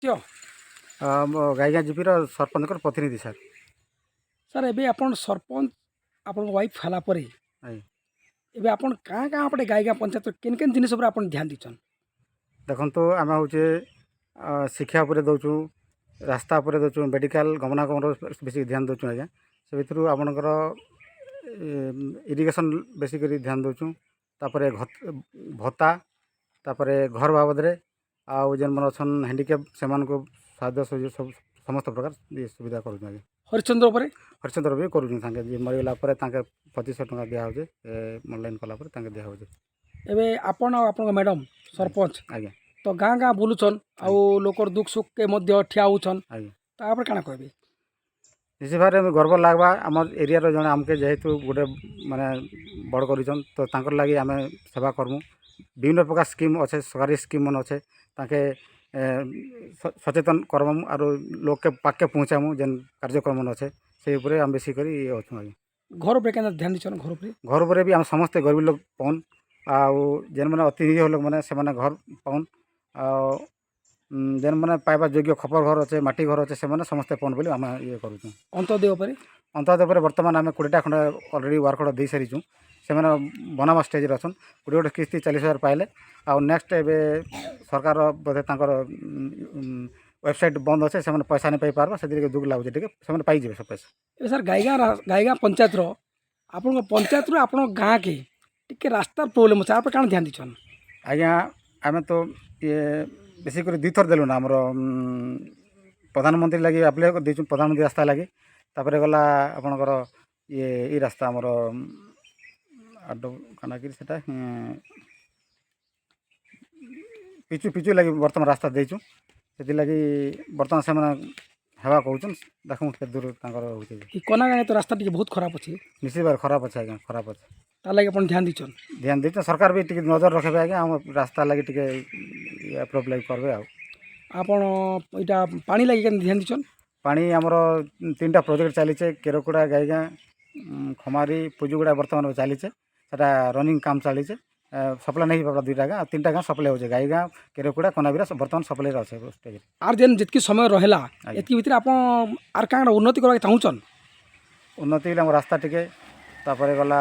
क्यों गाईगा जीपीर सरपंच प्रतिनिधि sir. Sir एबे अपन सरपंच अपन वाइफ हला परे आई एबे अपन कहाँ कहाँ पटे गायगा पंचायत केन केन जिनिस पर अपन ध्यान दीछन। देखु आम हूँ शिक्षा उपर दौचु, रास्ता उपर दौचु, मेडिकल गमनागमन बेसी ध्यान दौचु आज्ञा। से भितर आपणकर इरिगेशन बेसिक ध्यान दौचु, तापर भत्ता, तापर घर बाबद आउ जेन मन अच्छा हैंडिकेप से साध्य सब समस्त प्रकार ये सुविधा करूँ आज्ञा। हरिश्चंद्र पर हरिश्चंद्र भी करूँ जी मरीगला 2500 टका दिहे ऑनलाइन कलापर दिहे। एबे अपन और अपन मैडम सरपंच आज्ञा तो गाँ गाँ बुलुछन आउ लोकर दुख सुख के मध्य ठिया होछन आज्ञा तापर काना कहबे। निश्चित भाव में गर्व लगवा आम एरिया जड़े आमके जेहेतु गोटे माने बड़ कर तो तांकर लगी आम सेवा करमु। विभिन्न प्रकार स्कीम अच्छे, सरकारी स्कीम मन अच्छे ताके सचेतन करमु और लोग के पाके पहुँचामु जेन कार्यक्रम मन अच्छे से उपरे आम बेसी करी अच्छु आज्ञा। घर पर केना ध्यान दीछन घर पर भी आम समस्ते गरीब लोग पाउन आउ जेन मैंने अति निरीह लोग मैंने से घर पाउन आउ जेन मैंने पाइबा योग्य खपर घर अच्छे, माटी घर अच्छे से समस्ते पाउन बोली आम ये करूँ। अंत्योदय पर अंतर्दय पर बर्तमान आम 20टा खंडे अलरेडी वर्क ऑर्डर दे सारीचु। से बनावा स्टेज अच्छन गोटे गोटे किस्ती 40,000 पाइले आउ नेक्स्ट एबे सरकार बोधे तांकर वेबसाइट बंद अच्छे से पैसा नहीं पाई पारबा से दुख लगुचे टे से पाइबे सब पैसा। ए सर गायगा पंचायत रो आपन पंचायत रो आपन गाँ के टिके रास्ता प्रोब्लेम अच्छे आप काना ध्यान दीछन। आज्ञा आम तो ये बेसिक दुई थर देलु ना आमर प्रधानमंत्री लगे आप्लाय कर देचु प्रधानमंत्री रास्ता लगे तापर गला आपणकर ये रास्ता आमर आडो काना कि सेटा पिचु पिचु लगे बर्तमान रास्ता देचु से लगी बर्तमान से हेवा कहूँ देखूँ के दूर होचे। कोना गाँव तो रास्ता टिके बहुत खराब अच्छे। निश्चित भाव खराब अच्छे आज्ञा, खराब अच्छे तार अपन ध्यान दीछन। ध्यान देते सरकार भी टिके नजर रखे आज्ञा आम रास्ता लगे टिके अप्रूव लगे करबे। आपण इटा पानी लगे केन ध्यान दीछन। पानी आमर 3टा प्रोजेक्ट चलीचे केरकुड़ा गाईगा खमारी पुजुगुड़ा बर्तमान चलीचे सेटा रनिंग काम चलीचे सप्लाई नहीं पारा 2टा गाँ 3टा गाँ सप्लाई होचे गाईगा केरकुड़ा कोनाबिरा बर्तमान सप्लाई अच्छे स्टेज आर जेन जितकी समय रहेला एतकी भितर आपण आर काना उन्नति करबा चाहूछन। उन्नति रास्ता टिके तापर गला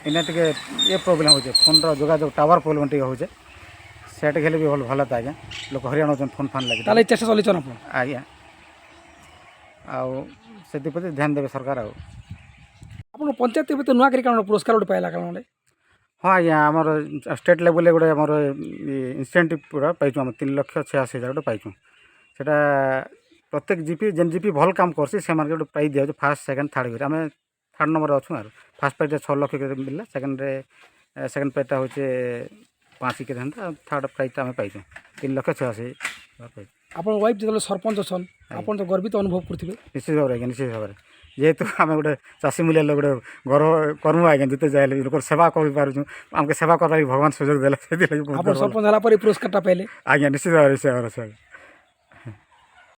इने टिके ये प्रोब्लेम होचे फोन जोगाजोग टावर प्रोब्लेम टिके होचे सेट खेले भी भल था आज्ञा लोक हरियाणा फोन फान लगे ताले चेष्टा चलीछन आपण आज्ञा आउ से प्रति ध्यान देवे सरकार आउ आपण पंचायत एबे तो नुआ करी काना पुरस्कार उठे पाइला काना। हाँ आज्ञा आमर स्टेट लेवल गोटे आमर इनसेंटिव पूरा पाइचु आम 3,86,000 गोटे पाइचु सेटा प्रत्येक जीपी जेन जीपी भल काम करसी से गोटे प्राइज दिया फर्स्ट सेकेंड थर्ड कर आम थर्ड नंबर अच्छु आर फर्स्ट प्राइज 6 लाख मिलला सेकेंड प्राइजटा हूँ 5 के थर्ड प्राइजटा आम पाइचु 3,86,000 आपण वाइफ जो सरपंच अच्छन आपण तो गर्वित अनुभव करथिबे। निश्चित भाव आज्ञा निश्चित भाव जेहेतु आम गोटे चाषी मूल्य लोग गोटे गर्व कर्म आज्ञा जिते जाए लोक सेवा कर पार्छु आमके सेवा करवा भगवान सुजोग देला से सरपंच हला पर पुरस्कार पाइले आज्ञा निश्चित भाव से।